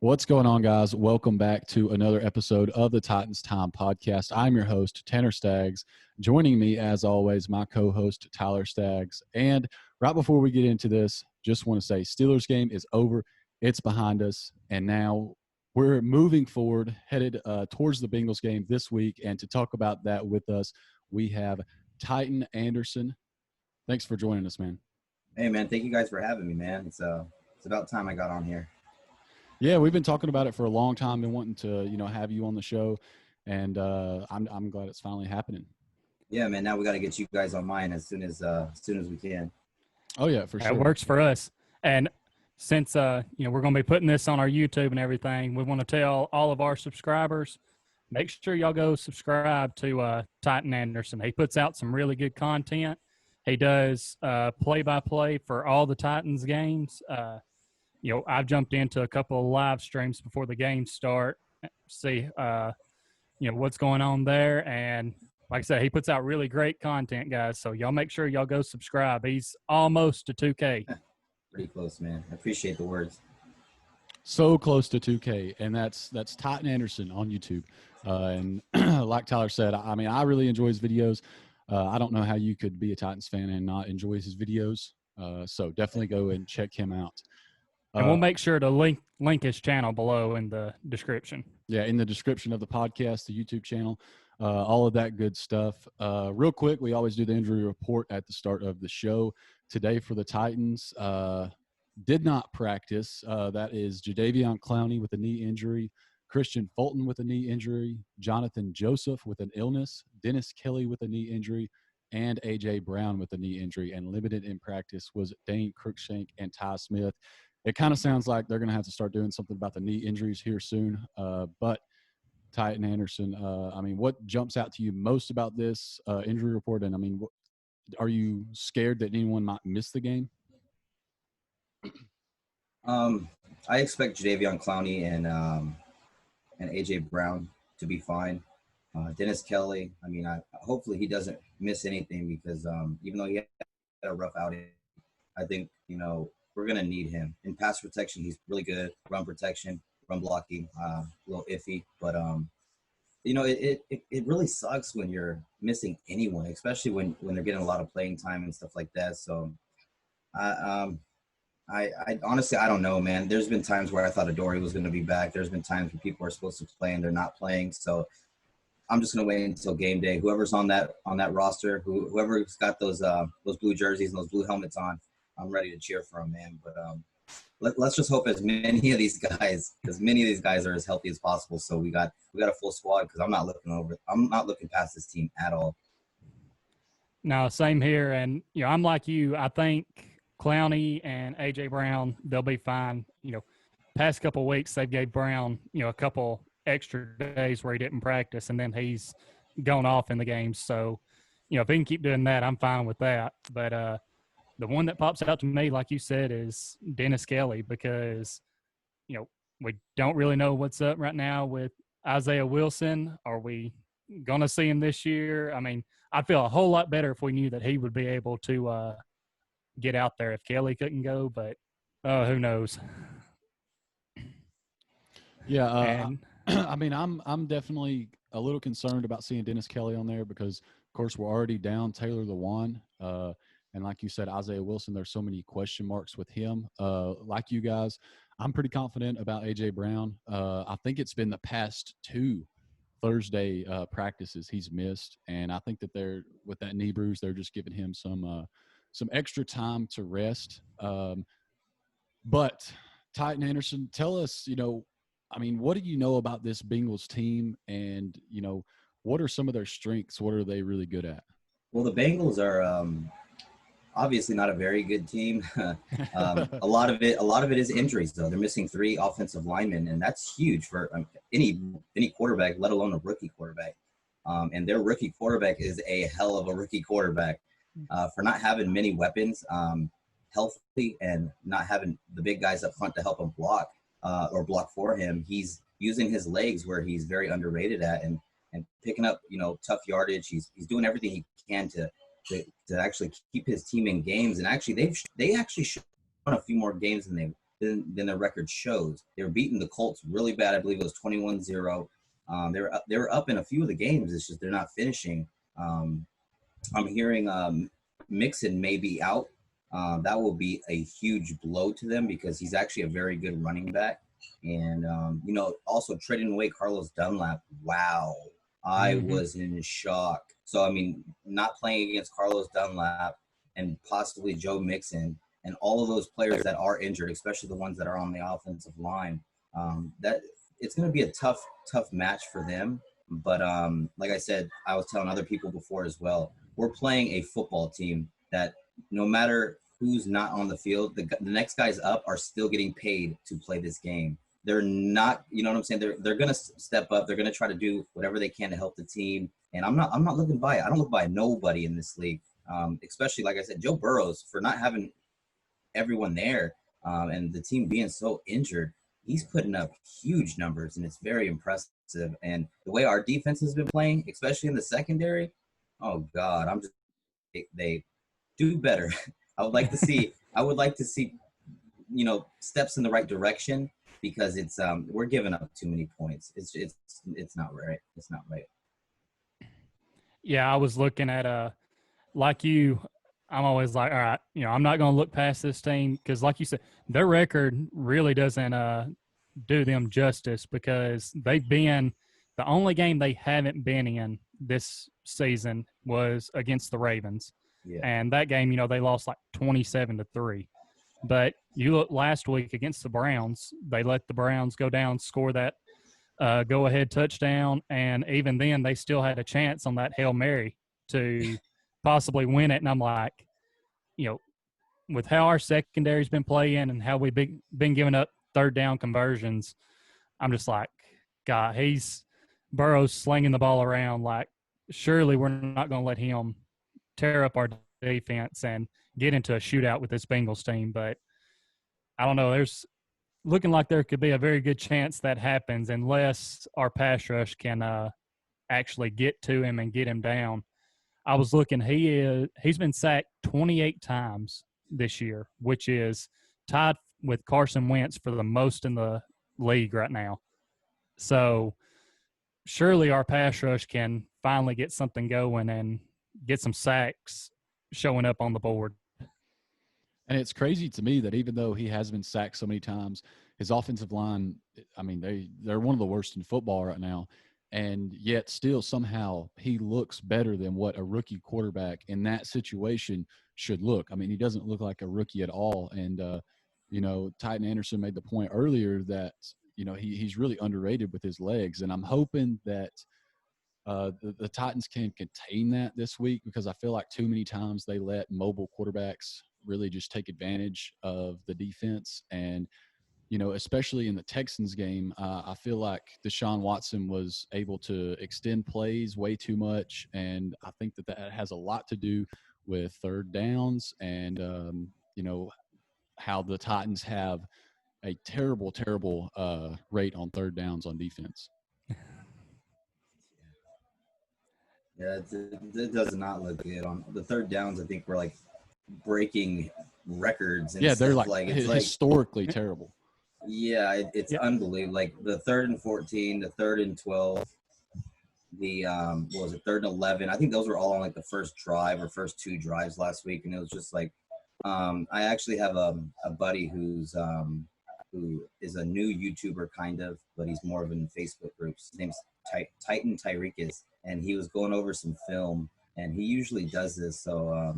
What's going on, guys? Welcome back to another episode of the Titans Time Podcast. I'm your host, Tanner Staggs. Joining me, as always, my co-host, Tyler Staggs. And right before we get into this, just want to say Steelers game is over. It's behind us. And now we're moving forward, headed towards the Bengals game this week. And to talk about that with us, we have Titan Anderson. Thanks for joining us, man. Hey, man. Thank you guys for having me, man. It's about time I got on here. Yeah, we've been talking about it for a long time and wanting to, have you on the show, and I'm glad it's finally happening. Yeah, man. Now we got to get you guys on mine as soon as we can. Oh yeah, for sure. That works for us. And since we're going to be putting this on our YouTube and everything, we want to tell all of our subscribers, make sure y'all go subscribe to Titan Anderson. He puts out some really good content. He does play-by-play for all the Titans games. I've jumped into a couple of live streams before the games start, see, what's going on there. And like I said, he puts out really great content, guys. So y'all make sure y'all go subscribe. He's almost to 2K. Pretty close, man. I appreciate the words. So close to 2K, and that's Titan Anderson on YouTube. And like Tyler said, I really enjoy his videos. I don't know how you could be a Titans fan and not enjoy his videos. So definitely go and check him out. And we'll make sure to link his channel below in the description. Yeah, in the description of the podcast, the YouTube channel, all of that good stuff. Real quick, we always do the injury report at the start of the show. Today for the Titans, did not practice. That is Jadeveon Clowney with a knee injury, Christian Fulton with a knee injury, Jonathan Joseph with an illness, Dennis Kelly with a knee injury, and A.J. Brown with a knee injury. And limited in practice was Dane Cruikshank and Ty Smith. It kind of sounds like they're going to have to start doing something about the knee injuries here soon. But Titan Anderson, what jumps out to you most about this injury report? And, are you scared that anyone might miss the game? I expect Jadeveon Clowney and A.J. Brown to be fine. Dennis Kelly, hopefully he doesn't miss anything because even though he had a rough outing, I think, we're going to need him. In pass protection, he's really good. Run protection, run blocking, a little iffy. But, it really sucks when you're missing anyone, especially when they're getting a lot of playing time and stuff like that. So, I honestly, I don't know, man. There's been times where I thought Adoree was going to be back. There's been times where people are supposed to play and they're not playing. So, I'm just going to wait until game day. Whoever's on that roster, whoever's got those blue jerseys and those blue helmets on, I'm ready to cheer for him, man. But let's just hope as many of these guys are as healthy as possible. So we got a full squad because I'm not looking past this team at all. No, same here. And I'm like you. I think Clowney and A.J. Brown, they'll be fine. Past couple of weeks they gave Brown a couple extra days where he didn't practice, and then he's gone off in the games. So if he can keep doing that, I'm fine with that. But the one that pops out to me, like you said, is Dennis Kelly because, we don't really know what's up right now with Isaiah Wilson. Are we going to see him this year? I'd feel a whole lot better if we knew that he would be able to get out there if Kelly couldn't go, but who knows? Yeah, I'm definitely a little concerned about seeing Dennis Kelly on there because, of course, we're already down Taylor Lewan. And like you said, Isaiah Wilson, there's so many question marks with him. Like you guys, I'm pretty confident about A.J. Brown. I think it's been the past 2 Thursday practices he's missed. And I think that with that knee bruise, they're just giving him some extra time to rest. But Titan Anderson, tell us, what do you know about this Bengals team? And, what are some of their strengths? What are they really good at? Well, the Bengals are obviously not a very good team. A lot of it is injuries, though. They're missing 3 offensive linemen, and that's huge for any quarterback, let alone a rookie quarterback. And their rookie quarterback is a hell of a rookie quarterback. For not having many weapons, healthy, and not having the big guys up front to help him block or block for him, he's using his legs where he's very underrated at, and picking up tough yardage. He's doing everything he can to actually keep his team in games. And actually, they actually should won a few more games than than their record shows. They were beating the Colts really bad. I believe it was 21-0. They were up in a few of the games. It's just they're not finishing. I'm hearing Mixon may be out. That will be a huge blow to them because he's actually a very good running back. And, also trading away Carlos Dunlap. Wow. I was in shock. So, I mean, not playing against Carlos Dunlap and possibly Joe Mixon and all of those players that are injured, especially the ones that are on the offensive line, that it's going to be a tough match for them. But like I said, I was telling other people before as well, we're playing a football team that no matter who's not on the field, the next guys up are still getting paid to play this game. They're not, you know what I'm saying? They're going to step up. They're going to try to do whatever they can to help the team. And I'm not looking by. I don't look by nobody in this league, especially, like I said, Joe Burrows, for not having everyone there and the team being so injured. He's putting up huge numbers, and it's very impressive. And the way our defense has been playing, especially in the secondary, oh God, they do better. I would like to see, steps in the right direction because it's we're giving up too many points. It's not right. It's not right. Yeah, I was looking at like you. I'm always like, all right, I'm not going to look past this team because, like you said, their record really doesn't do them justice because they've been the only game they haven't been in this season was against the Ravens. Yeah. And that game, they lost like 27-3. But you look last week against the Browns, they let the Browns go down, score that go-ahead touchdown, and even then they still had a chance on that Hail Mary to possibly win it. And I'm like, with how our secondary's been playing and how we've been giving up third down conversions, I'm just like, God, Burrow's slinging the ball around. Like, surely we're not going to let him tear up our defense and get into a shootout with this Bengals team. But I don't know. There's looking like there could be a very good chance that happens unless our pass rush can actually get to him and get him down. I was looking, he's been sacked 28 times this year, which is tied with Carson Wentz for the most in the league right now. So surely our pass rush can finally get something going and get some sacks showing up on the board. And it's crazy to me that even though he has been sacked so many times, his offensive line, I mean, they're one of the worst in football right now. And yet still somehow he looks better than what a rookie quarterback in that situation should look. I mean, he doesn't look like a rookie at all. And, Titan Anderson made the point earlier that, he's really underrated with his legs. And I'm hoping that the Titans can contain that this week because I feel like too many times they let mobile quarterbacks really just take advantage of the defense. And, especially in the Texans game, I feel like Deshaun Watson was able to extend plays way too much. And I think that has a lot to do with third downs and, how the Titans have a terrible, terrible rate on third downs on defense. Yeah, it does not look good on the third downs. I think we're like breaking records. And they're stuff. like it's historically terrible. Yeah, it's unbelievable. Like the 3rd and 14, the 3rd and 12, the what was it, 3rd and 11? I think those were all on like the first drive or first 2 drives last week, and it was just like, I actually have a buddy who is a new YouTuber kind of, but he's more of in Facebook groups. His name's Titan Tyreekis, and he was going over some film, and he usually does this. So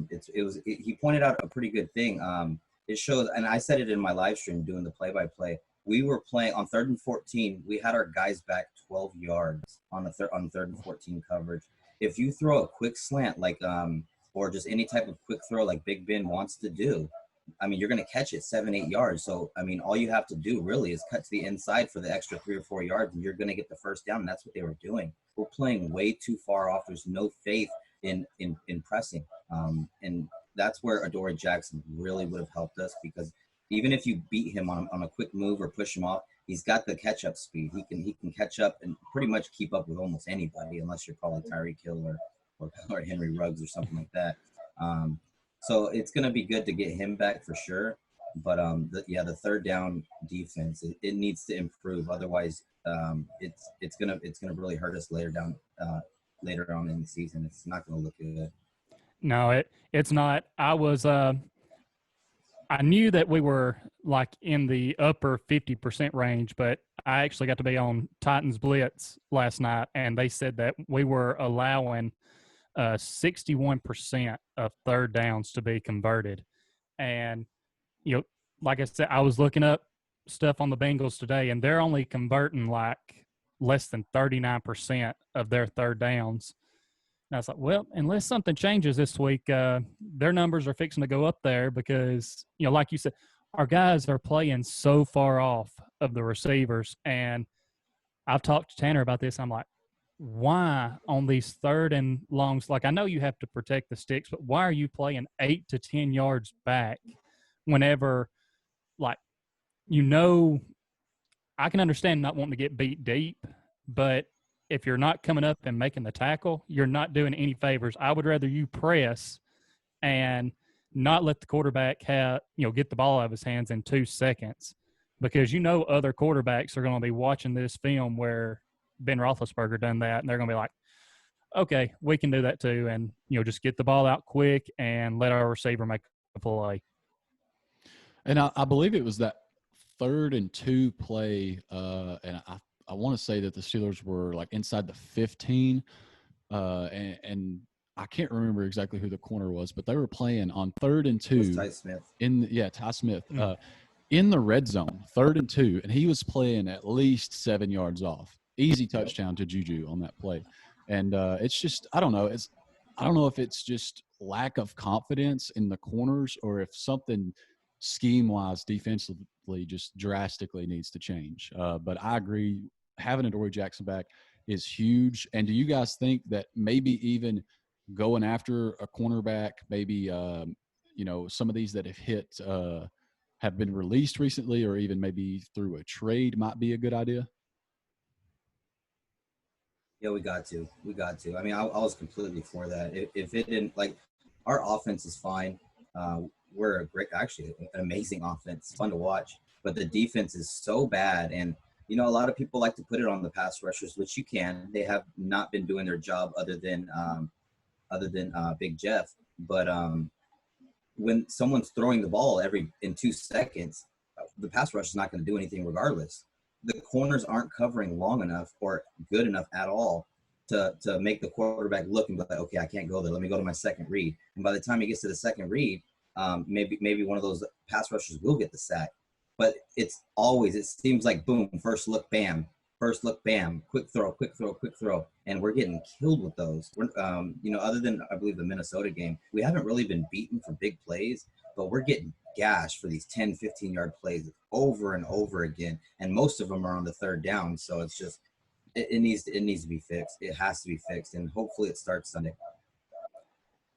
he pointed out a pretty good thing. It shows, and I said it in my live stream doing the play-by-play. We were playing on 3rd and 14. We had our guys back 12 yards on 3rd and 14 coverage. If you throw a quick slant like or just any type of quick throw like Big Ben wants to do, I mean, you're going to catch it 7-8 yards. So, I mean, all you have to do really is cut to the inside for the extra 3 or 4 yards, and you're going to get the first down. And that's what they were doing. We're playing way too far off. There's no faith in pressing. And that's where Adoree Jackson really would have helped us, because even if you beat him on a quick move or push him off, he's got the catch-up speed. He can catch up and pretty much keep up with almost anybody, unless you're probably Tyreek Hill or Henry Ruggs or something like that. So it's going to be good to get him back for sure. the third down defense, it needs to improve. Otherwise, it's gonna really hurt us later on in the season. It's not gonna look good. No, it's not. I knew that we were like in the upper 50% range, but I actually got to be on Titans Blitz last night, and they said that we were allowing 61% of third downs to be converted. And, like I said, I was looking up stuff on the Bengals today, and they're only converting like less than 39% of their third downs. And I was like, well, unless something changes this week, their numbers are fixing to go up there because, like you said, our guys are playing so far off of the receivers. And I've talked to Tanner about this. I'm like, why on these third and longs? Like, I know you have to protect the sticks, but why are you playing 8 to 10 yards back whenever, like, I can understand not wanting to get beat deep, but if you're not coming up and making the tackle, you're not doing any favors. I would rather you press and not let the quarterback get the ball out of his hands in 2 seconds, because other quarterbacks are going to be watching this film where Ben Roethlisberger done that, and they're going to be like, okay, we can do that too, and just get the ball out quick and let our receiver make a play. And I believe it was that 3rd and 2 play, and I want to say that the Steelers were like inside the 15, and I can't remember exactly who the corner was, but they were playing on 3rd and 2. Ty Smith. Ty Smith. In the red zone, 3rd and 2, and he was playing at least 7 yards off. Easy touchdown to Juju on that play. And it's just, I don't know. I don't know if it's just lack of confidence in the corners or if something scheme-wise defensively just drastically needs to change. But I agree, having Adoree Jackson back is huge. And do you guys think that maybe even going after a cornerback, maybe some of these that have been released recently, or even maybe through a trade, might be a good idea? Yeah, we got to. I mean, I was completely for that. If it didn't, like, our offense is fine. We're actually an amazing offense, fun to watch. But the defense is so bad, and a lot of people like to put it on the pass rushers, which you can. They have not been doing their job other than Big Jeff. But when someone's throwing the ball in 2 seconds, the pass rush is not going to do anything regardless. The corners aren't covering long enough or good enough at all to make the quarterback look and be like, okay, I can't go there. Let me go to my second read. And by the time he gets to the second read, maybe one of those pass rushers will get the sack. But it seems like, boom, first look, bam, quick throw. And we're getting killed with those. We're, other than, I believe, the Minnesota game, we haven't really been beaten for big plays, but we're getting gashed for these 10, 15-yard plays over and over again. And most of them are on the third down. So it's just, it needs to be fixed. It has to be fixed. And hopefully it starts Sunday.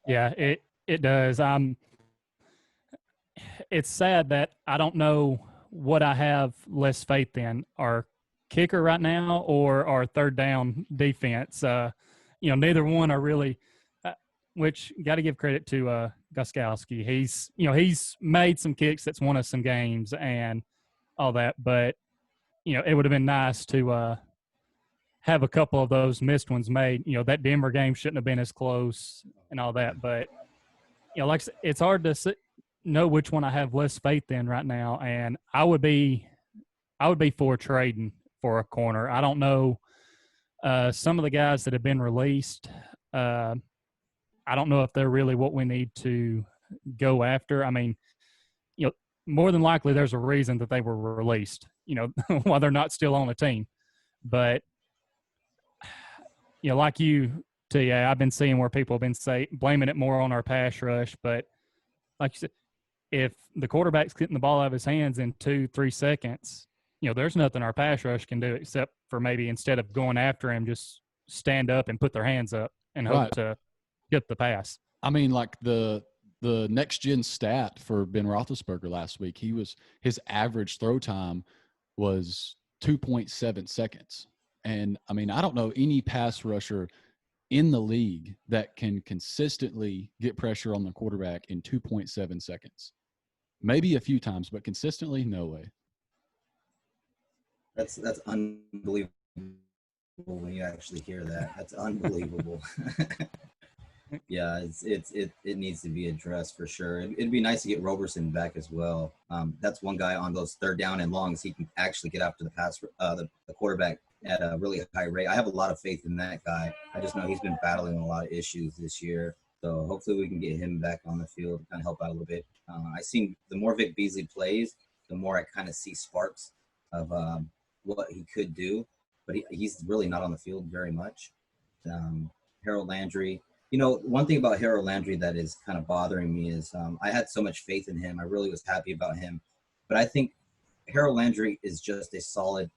Yeah, it does. It's sad that I don't know what I have less faith in, our kicker right now or our third down defense. Neither one are really, which got to give credit to Gostkowski. He's made some kicks that's won us some games and all that, but it would have been nice to have a couple of those missed ones made. That Denver game shouldn't have been as close and all that, but like I said, it's hard to know which one I have less faith in right now, and I would be for trading for a corner. I don't know some of the guys that have been released. I don't know if they're really what we need to go after. I mean, more than likely there's a reason that they were released, while they're not still on the team. But like you, T.A., I've been seeing where people have been blaming it more on our pass rush, but like you said, if the quarterback's getting the ball out of his hands in 2-3 seconds, there's nothing our pass rush can do except for maybe instead of going after him, just stand up and put their hands up and hope to get the pass. I mean, like the next gen stat for Ben Roethlisberger last week, his average throw time was 2.7 seconds. And I mean, I don't know any pass rusher in the league that can consistently get pressure on the quarterback in 2.7 seconds. Maybe a few times, but consistently, no way. That's unbelievable when you actually hear that. That's unbelievable. Yeah, it needs to be addressed for sure. It'd be nice to get Roberson back as well. That's one guy on those third down and longs. He can actually get after the quarterback at a really high rate. I have a lot of faith in that guy. I just know he's been battling a lot of issues this year. So hopefully we can get him back on the field to kind of help out a little bit. I seen the more Vic Beasley plays, the more I kind of see sparks of what he could do. But he's really not on the field very much. Harold Landry. You know, one thing about Harold Landry that is kind of bothering me is I had so much faith in him. I really was happy about him. But I think Harold Landry is just a solid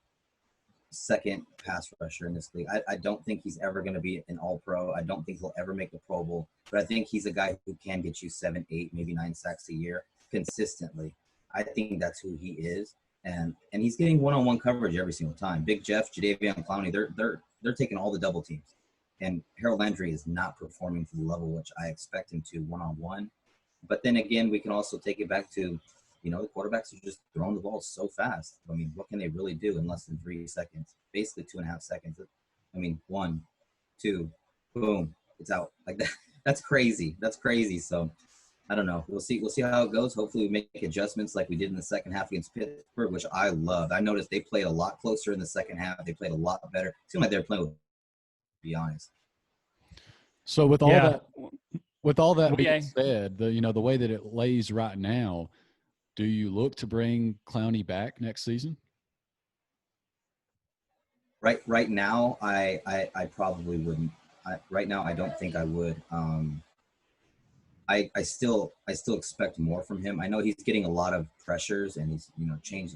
second pass rusher in this league. I don't think he's ever going to be an all-pro. I don't think he'll ever make the Pro Bowl. But I think he's a guy who can get you 7, 8, maybe 9 sacks a year consistently. I think that's who he is. And he's getting one-on-one coverage every single time. Big Jeff, Jadeveon Clowney, they're taking all the double teams. And Harold Landry is not performing to the level which I expect him to one-on-one. But then again, we can also take it back to, you know, the quarterbacks are just throwing the ball so fast. I mean, what can they really do in less than 3 seconds? Basically 2.5 seconds. I mean, 1, 2, boom, it's out. Like that. That's crazy. That's crazy. So I don't know. We'll see how it goes. Hopefully we make adjustments like we did in the second half against Pittsburgh, which I loved. I noticed they played a lot closer in the second half. They played a lot better. It seemed like they were playing with, to be honest. So with all that being said, the way that it lays right now, do you look to bring Clowney back next season? Right now, I probably wouldn't. Right now, I don't think I would. I still expect more from him. I know he's getting a lot of pressures, and he's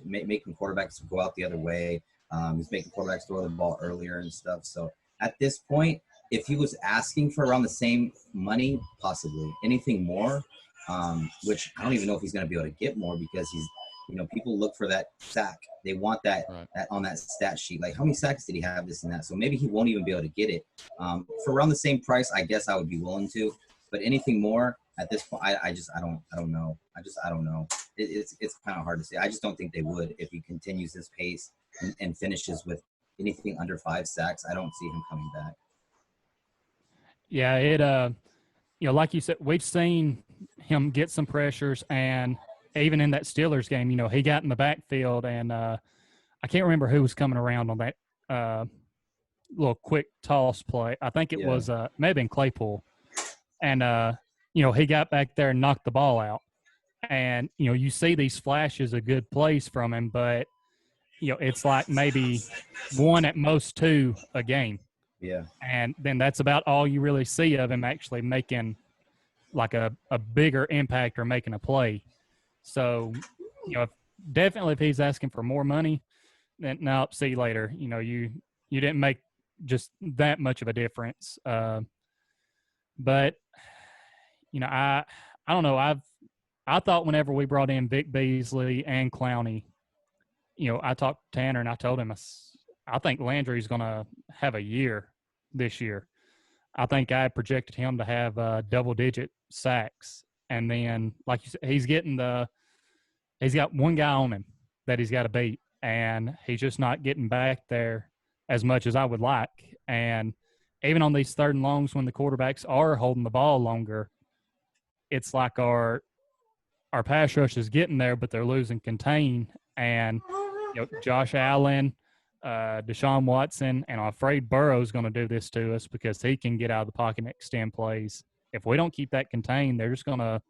making quarterbacks go out the other way. He's making quarterbacks throw the ball earlier and stuff. So at this point, if he was asking for around the same money, possibly anything more, which I don't even know if he's going to be able to get more because he's, people look for that sack. They want that, right, that on that stat sheet. Like, how many sacks did he have, this and that? So maybe he won't even be able to get it. For around the same price, I guess I would be willing to. But anything more at this point, I don't know. I don't know. It's kind of hard to say. I just don't think they would if he continues this pace and finishes with anything under 5 sacks. I don't see him coming back. Yeah, it like you said, we've seen him get some pressures, and even in that Steelers game, he got in the backfield, and I can't remember who was coming around on that little quick toss play. I think it was may have been Claypool, and he got back there and knocked the ball out. And you see these flashes of good plays from him, but it's like maybe 1 at most 2 a game. Yeah. And then that's about all you really see of him actually making like a bigger impact or making a play. So, definitely if he's asking for more money, then no, see you later. You didn't make just that much of a difference. But, I don't know. I thought whenever we brought in Vic Beasley and Clowney, I talked to Tanner and I told him, I think Landry's going to have a year this year. I think I projected him to have double-digit sacks. And then, like you said, he's got one guy on him that he's got to beat, and he's just not getting back there as much as I would like. And even on these third and longs when the quarterbacks are holding the ball longer, it's like our pass rush is getting there, but they're losing contain. And Josh Allen, Deshaun Watson, and I'm afraid Burrow's going to do this to us because he can get out of the pocket and extend plays. If we don't keep that contained, they're just going to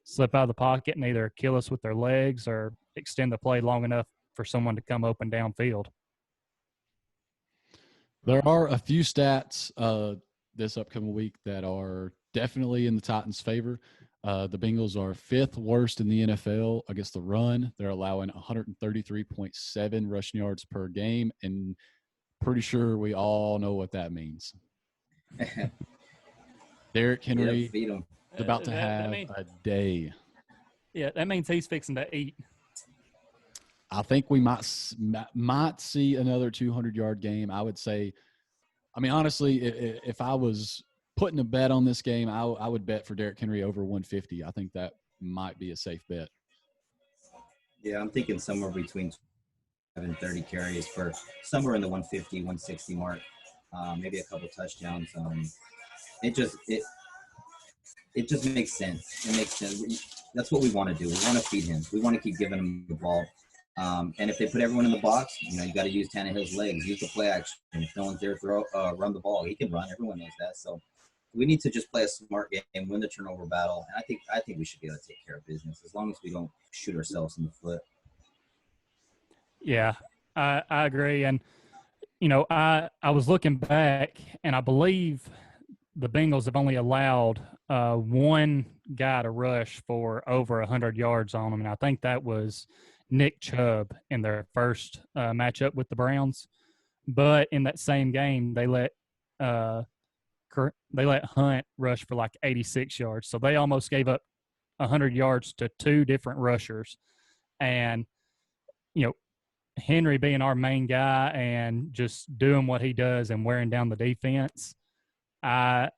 slip out of the pocket and either kill us with their legs or extend the play long enough for someone to come open downfield. There are a few stats this upcoming week that are definitely in the Titans' favor. The Bengals are 5th worst in the NFL against the run. They're allowing 133.7 rushing yards per game, and pretty sure we all know what that means. Derrick Henry is about to have a day. Yeah, that means he's fixing to eat. I think we might see another 200-yard game. I would say, honestly, if I was putting a bet on this game, I would bet for Derrick Henry over 150. I think that might be a safe bet. Yeah, I'm thinking somewhere between 30 carries for somewhere in the 150, 160 mark. Maybe a couple touchdowns. It just it just makes sense. It makes sense. That's what we want to do. We want to feed him. We want to keep giving him the ball. And if they put everyone in the box, you got to use Tannehill's legs, use the play action. If no one's there, run the ball. He can run. Everyone knows that. So we need to just play a smart game, win the turnover battle, and I think we should be able to take care of business as long as we don't shoot ourselves in the foot. Yeah, I agree. And, I was looking back, and I believe the Bengals have only allowed one guy to rush for over 100 yards on them. And I think that was Nick Chubb in their first matchup with the Browns. But in that same game, they let Hunt rush for like 86 yards. So they almost gave up 100 yards to two different rushers. And, Henry being our main guy and just doing what he does and wearing down the defense, I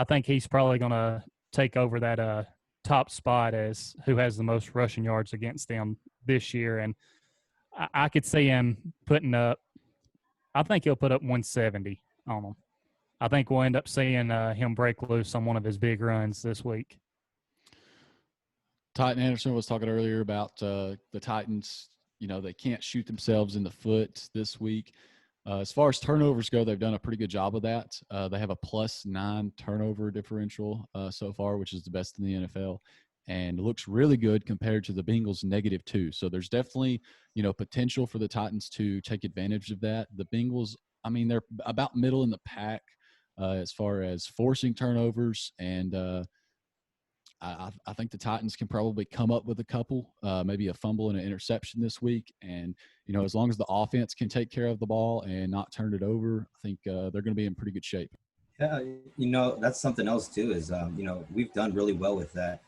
think he's probably going to take over that top spot as who has the most rushing yards against them this year. And I could see him putting up – I think he'll put up 170 on them. I think we'll end up seeing him break loose on one of his big runs this week. Titan Anderson was talking earlier about the Titans. They can't shoot themselves in the foot this week. As far as turnovers go, they've done a pretty good job of that. They have a +9 turnover differential so far, which is the best in the NFL. And it looks really good compared to the Bengals' -2. So there's definitely, potential for the Titans to take advantage of that. The Bengals, they're about middle in the pack as far as forcing turnovers. And I think the Titans can probably come up with a couple, maybe a fumble and an interception this week. And, as long as the offense can take care of the ball and not turn it over, I think they're going to be in pretty good shape. Yeah, that's something else too. Is we've done really well with that.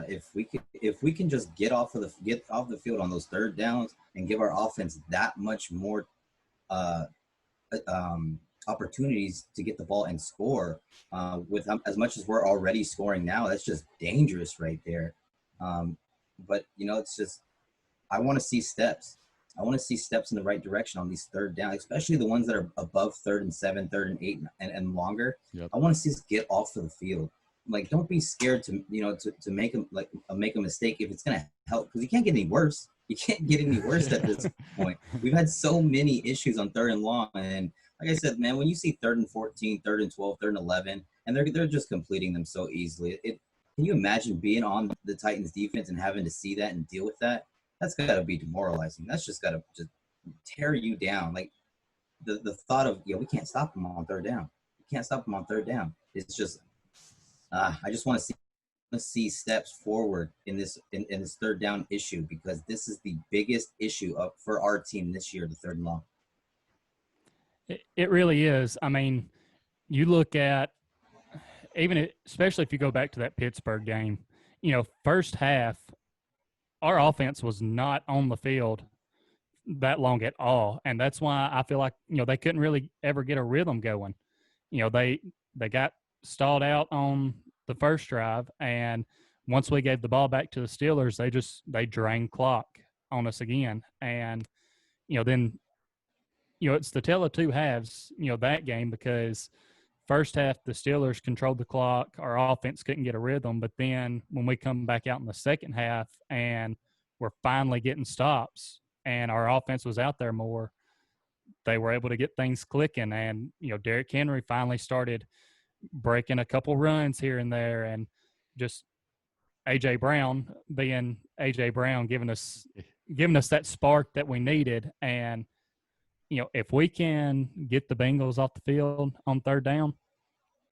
If we can just get off the field on those third downs and give our offense that much more opportunities to get the ball and score with as much as we're already scoring now, that's just dangerous right there. But it's just I want to see steps. I want to see steps in the right direction on these third down, especially the ones that are above 3rd and 7, 3rd and 8, and longer. Yep. I want to see us get off of the field. Like, don't be scared to make a mistake if it's gonna help, because you can't get any worse. You can't get any worse at this point. We've had so many issues on 3rd and long, and like I said, man, when you see 3rd and 14, 3rd and 12, 3rd and 11, and they're just completing them so easily. Can you imagine being on the Titans defense and having to see that and deal with that? That's got to be demoralizing. That's just got to just tear you down. Like the thought of, we can't stop them on 3rd down. We can't stop them on 3rd down. It's just, I just want to see steps forward in this 3rd down issue, because this is the biggest issue for our team this year, the 3rd and long. It really is. You look at especially if you go back to that Pittsburgh game, first half, our offense was not on the field that long at all. And that's why I feel like, they couldn't really ever get a rhythm going. They got stalled out on the first drive. And once we gave the ball back to the Steelers, they drained clock on us again. And, then, it's the tale of two halves, that game, because first half, the Steelers controlled the clock. Our offense couldn't get a rhythm. But then when we come back out in the second half and we're finally getting stops and our offense was out there more, they were able to get things clicking. And, Derrick Henry finally started breaking a couple runs here and there, and just A.J. Brown being A.J. Brown, giving us that spark that we needed. And, if we can get the Bengals off the field on 3rd down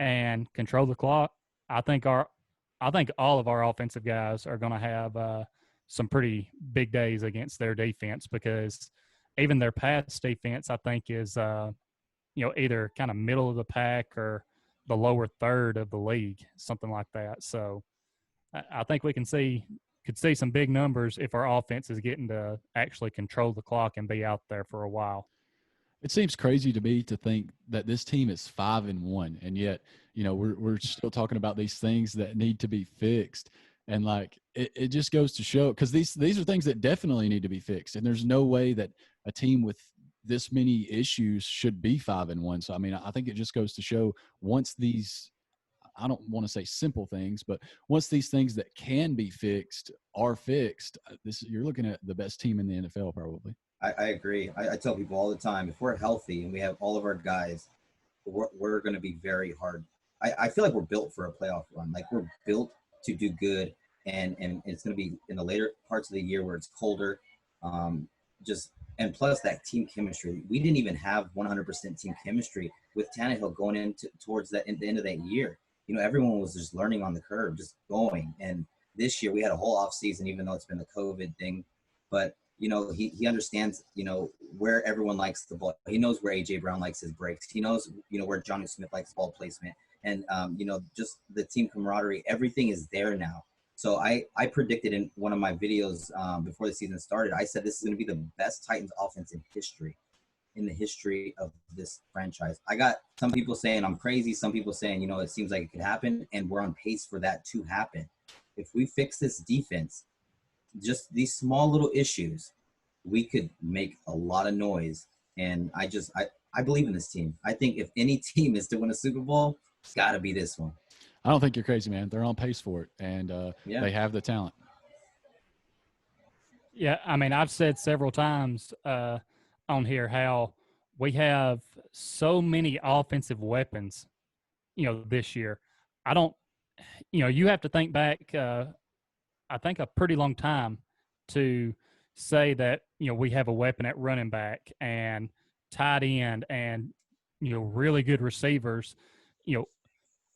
and control the clock, I think all of our offensive guys are going to have some pretty big days against their defense, because even their pass defense, I think, is either kind of middle of the pack or the lower third of the league, something like that. So I think we could see some big numbers if our offense is getting to actually control the clock and be out there for a while. It seems crazy to me to think that this team is 5-1, and yet, we're still talking about these things that need to be fixed. And like it just goes to show, because these are things that definitely need to be fixed. And there's no way that a team with this many issues should be 5-1. So I mean, I think it just goes to show, once these, I don't want to say simple things, but once these things that can be fixed are fixed, you're looking at the best team in the NFL probably. I agree. I tell people all the time, if we're healthy and we have all of our guys, we're going to be very hard. I feel like we're built for a playoff run. Like, we're built to do good, and it's going to be in the later parts of the year where it's colder. And plus that team chemistry. We didn't even have 100% team chemistry with Tannehill going into towards the end of that year. You know, everyone was just learning on the curve, just going. And this year we had a whole off season, even though it's been the COVID thing. But you know, he understands, you know, where everyone likes the ball. He knows where A.J. Brown likes his breaks. He knows, you know, where Johnny Smith likes ball placement. And, you know, just the team camaraderie, everything is there now. So I predicted in one of my videos before the season started, I said this is going to be the best Titans offense in the history of this franchise. I got some people saying I'm crazy, some people saying, you know, it seems like it could happen, and we're on pace for that to happen. If we fix this defense, just these small little issues, we could make a lot of noise. And I believe in this team. I think if any team is to win a Super Bowl, it's got to be this one. I don't think you're crazy, man. They're on pace for it, and they have the talent. Yeah, I mean, I've said several times on here how we have so many offensive weapons, you know, this year. I don't, you know, you have to think back, I think, a pretty long time to say that, you know, we have a weapon at running back and tight end and, you know, really good receivers. You know,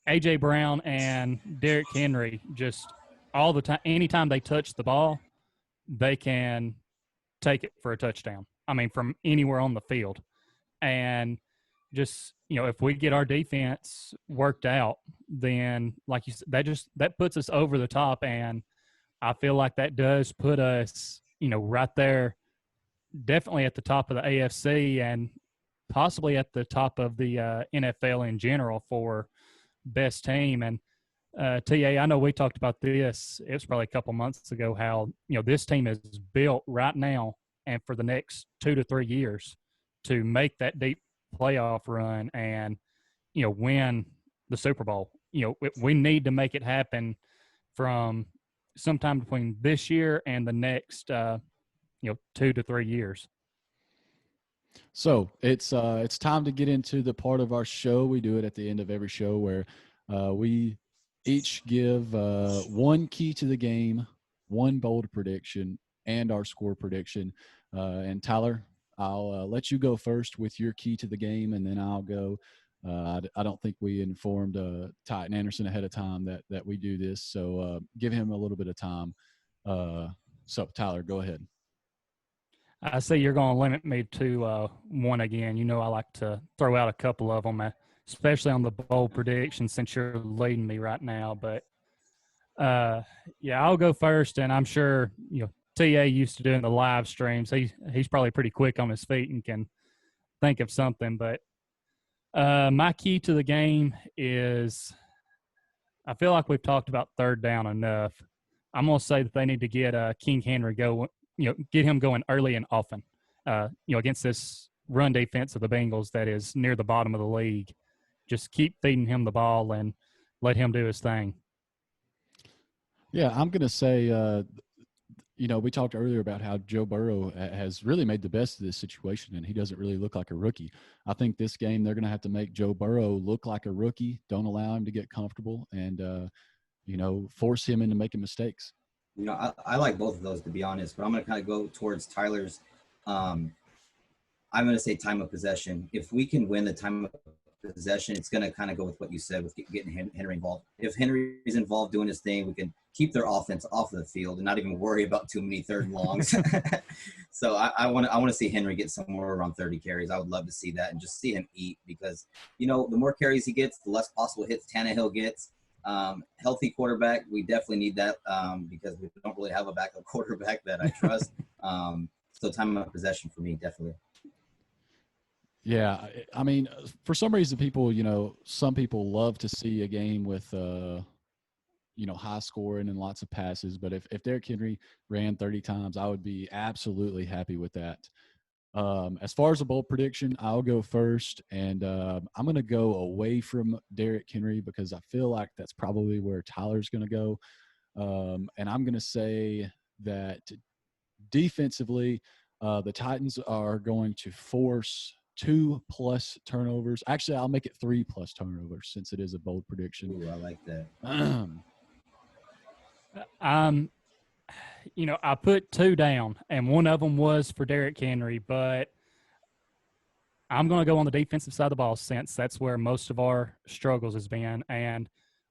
A.J. Brown and Derrick Henry, just all the time, anytime they touch the ball, they can take it for a touchdown. I mean, from anywhere on the field. And just, you know, if we get our defense worked out, then like you said, that puts us over the top. And I feel like that does put us, you know, right there, definitely at the top of the AFC and possibly at the top of the NFL in general for best team. And TA, I know we talked about this. It was probably a couple months ago how, you know, this team is built right now and for the next 2 to 3 years to make that deep playoff run and, you know, win the Super Bowl. You know, we need to make it happen from sometime between this year and the next, you know, 2 to 3 years. So it's time to get into the part of our show. We do it at the end of every show where we each give one key to the game, one bold prediction, and our score prediction. And Tyler, I'll let you go first with your key to the game, and then I'll go. I don't think we informed Titan Anderson ahead of time that we do this, so give him a little bit of time. So Tyler, go ahead. I see you're going to limit me to one again. You know, I like to throw out a couple of them, especially on the bold prediction since you're leading me right now. But, yeah, I'll go first, and I'm sure, you know, TA used to doing the live streams. He's probably pretty quick on his feet and can think of something. But my key to the game is I feel like we've talked about third down enough. I'm going to say that they need to get King Henry get him going early and often, you know, against this run defense of the Bengals that is near the bottom of the league. Just keep feeding him the ball and let him do his thing. Yeah, I'm going to say, you know, we talked earlier about how Joe Burrow has really made the best of this situation, and he doesn't really look like a rookie. I think this game they're going to have to make Joe Burrow look like a rookie, don't allow him to get comfortable, and, you know, force him into making mistakes. You know, I like both of those, to be honest, but I'm going to kind of go towards Tyler's. I'm going to say time of possession. If we can win the time of possession, it's going to kind of go with what you said with getting Henry involved. If Henry's involved doing his thing, we can keep their offense off of the field and not even worry about too many third and longs. So I want to see Henry get somewhere around 30 carries. I would love to see that and just see him eat because, you know, the more carries he gets, the less possible hits Tannehill gets. Healthy quarterback, we definitely need that because we don't really have a backup quarterback that I trust. So time of possession for me, definitely. Yeah, I mean, for some reason, some people love to see a game with, high scoring and lots of passes. But if Derrick Henry ran 30 times, I would be absolutely happy with that. As far as a bold prediction, I'll go first, and I'm going to go away from Derrick Henry because I feel like that's probably where Tyler's going to go. And I'm going to say that defensively, the Titans are going to force 2+ turnovers. Actually, I'll make it 3+ turnovers since it is a bold prediction. Ooh, I like that. I put 2 down, and one of them was for Derrick Henry, but I'm going to go on the defensive side of the ball since that's where most of our struggles has been. And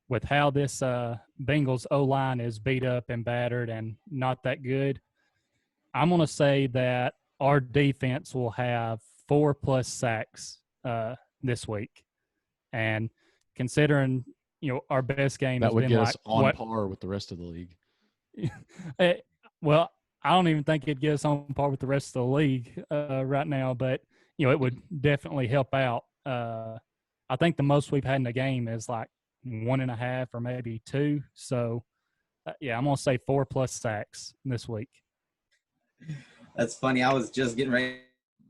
with how this Bengals O-line is beat up and battered and not that good, I'm going to say that our defense will have 4+ sacks this week. And considering, our best game that has would been get like us on par with the rest of the league. Well, I don't even think it'd get us on par with the rest of the league right now, but it would definitely help out. I think the most we've had in a game is like 1.5 or maybe 2. So, I'm gonna say 4+ sacks this week. That's funny. I was just getting ready.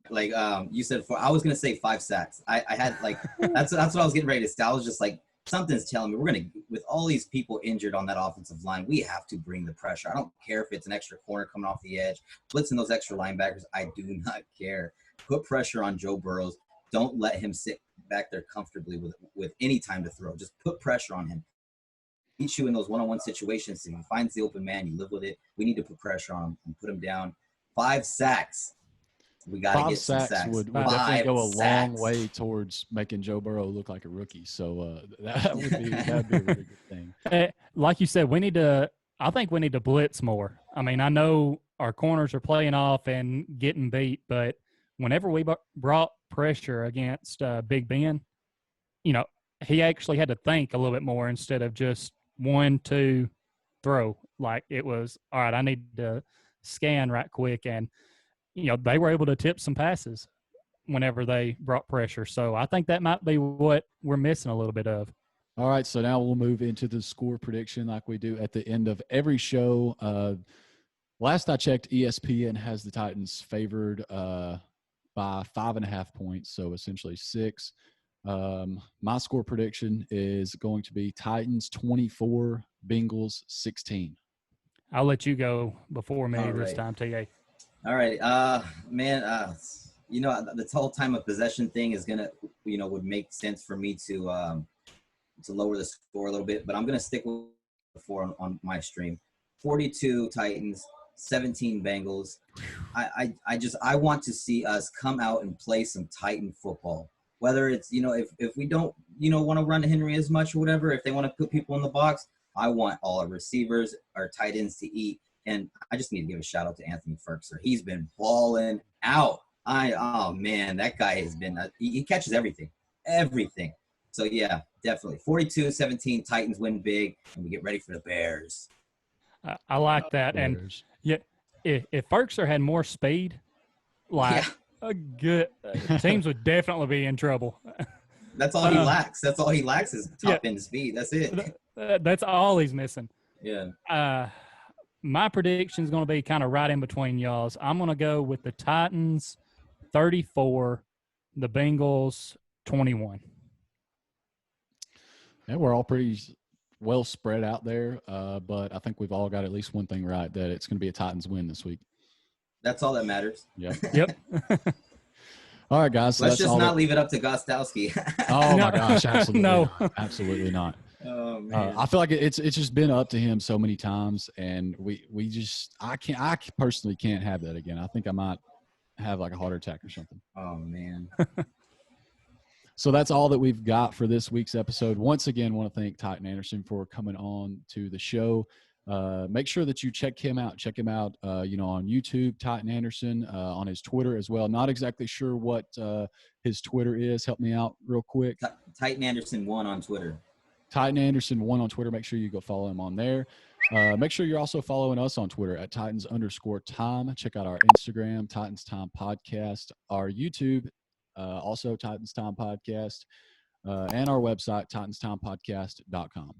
Like you said, 4. I was gonna say 5 sacks. I had like that's what I was getting ready to say. I was just like, something's telling me we're gonna, with all these people injured on that offensive line, we have to bring the pressure. I don't care if it's an extra corner coming off the edge, blitzing those extra linebackers. I do not care. Put pressure on Joe Burrows. Don't let him sit back there comfortably with any time to throw. Just put pressure on him. Beat you in those one-on-one situations. If he finds the open man, you live with it. We need to put pressure on him and put him down. 5 sacks. We got to get some sacks. Would definitely go a long way towards making Joe Burrow look like a rookie. So that would be a really good thing. Like you said, I think we need to blitz more. I mean, I know our corners are playing off and getting beat, but whenever we brought pressure against Big Ben, he actually had to think a little bit more instead of just 1, 2, throw. Like it was, all right, I need to scan right quick. And, they were able to tip some passes whenever they brought pressure. So I think that might be what we're missing a little bit of. All right, so now we'll move into the score prediction like we do at the end of every show. Last I checked, ESPN has the Titans favored by 5.5 points, so essentially 6. My score prediction is going to be Titans 24, Bengals 16. I'll let you go before me this time, TA. All right, man. The whole time of possession thing is gonna, would make sense for me to lower the score a little bit, but I'm gonna stick with 4 on my stream. 42 Titans, 17 Bengals. I want to see us come out and play some Titan football. Whether it's, if we don't, want to run Henry as much or whatever, if they want to put people in the box, I want all our receivers, our tight ends to eat. And I just need to give a shout out to Anthony Ferguson. He's been balling out. Oh man, that guy has been, he catches everything. So yeah, definitely 42-17 Titans win big and we get ready for the Bears. I like that. Bears. And yeah, if Ferguson had more speed, a good teams would definitely be in trouble. That's all he lacks. That's all he lacks is top end speed. That's it. That's all he's missing. Yeah. My prediction is going to be kind of right in between y'all's. I'm going to go with the Titans 34, the Bengals 21. Yeah, we're all pretty well spread out there, but I think we've all got at least one thing right, that it's going to be a Titans win this week. That's all that matters. Yep. All right, guys. So let's just not leave it up to Gostowski. Oh my gosh, absolutely no, not. Absolutely not. Oh man, I feel like it's just been up to him so many times, and I personally can't have that again. I think I might have like a heart attack or something. Oh man. So that's all that we've got for this week's episode. Once again, want to thank Titan Anderson for coming on to the show. Make sure that you check him out. Check him out, on YouTube, Titan Anderson, on his Twitter as well. Not exactly sure what his Twitter is. Help me out real quick. Titan Anderson 1 on Twitter. Titan Anderson 1 on Twitter. Make sure you go follow him on there. Make sure you're also following us on Twitter at Titans_time. Check out our Instagram, Titans Time Podcast, our YouTube, also Titans Time Podcast, and our website, titanstimepodcast.com.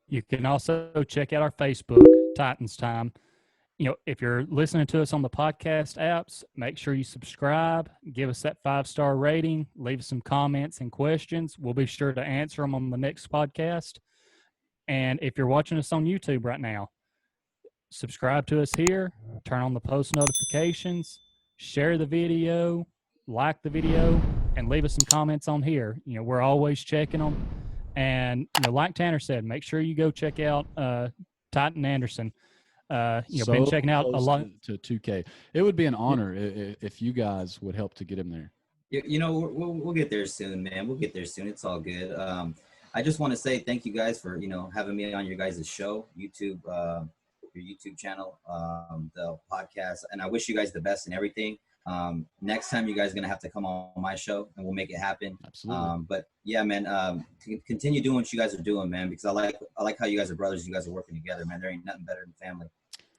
You can also check out our Facebook, Titans Time. If you're listening to us on the podcast apps, make sure you subscribe, give us that 5-star rating, leave us some comments and questions. We'll be sure to answer them on the next podcast. And if you're watching us on YouTube right now, subscribe to us here, turn on the post notifications, share the video, like the video, and leave us some comments on here. We're always checking them. And, like Tanner said, make sure you go check out Titan Anderson. Been checking out a lot to 2K. It would be an honor if you guys would help to get him there. We'll get there soon, man. We'll get there soon. It's all good. I just want to say thank you guys for having me on your guys' show, YouTube, your YouTube channel, the podcast, and I wish you guys the best in everything. Next time you guys are gonna have to come on my show and we'll make it happen. Absolutely. But yeah, man, continue doing what you guys are doing, man, because I like how you guys are brothers. You guys are working together, man. There ain't nothing better than family.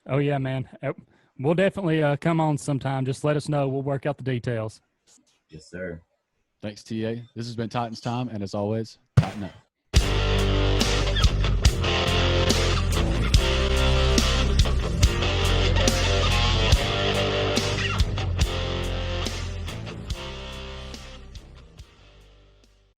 Oh yeah, man. We'll definitely come on sometime. Just let us know. We'll work out the details. Yes, sir. Thanks, TA. This has been Titans Time, and as always, tighten up.